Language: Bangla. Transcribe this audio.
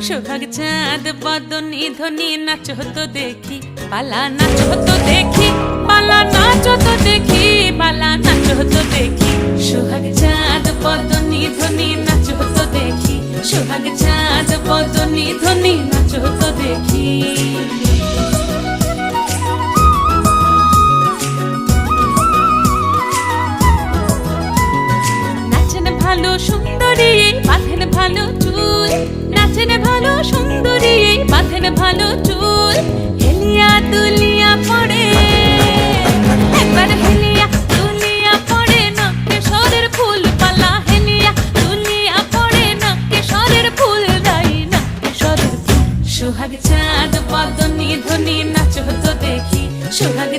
সোহাগ চাঁদ বদনি ধ্বনি নাচ হতো দেখি, পালা নাচ হতো দেখি, পালা নাচ হতো দেখি, পালা নাচ হতো দেখি। সোহাগ চাঁদ বদনি ধ্বনি নাচ হতো দেখি, সোহাগ চাঁদ বদনি ধ্বনি নাচ হতো দেখি। নাচেন ভালো সুন্দরী বাঁধেন ভালো চুল, নাচেন ভালো সুন্দরী বাঁধেন ভালো চুল। হেলিয়া দুলিয়া পড়ে একবার, হেলিয়া দুলিয়া পড়ে নকেশ্বরের ফুল পালা, হেলিয়া দুলিয়া পড়ে নকেশ্বরের ফুল দাই নকেশ্বরের ফুল। সোহাগ চাঁদ বদনি ধ্বনি নাচ হতো দেখি, সোহাগ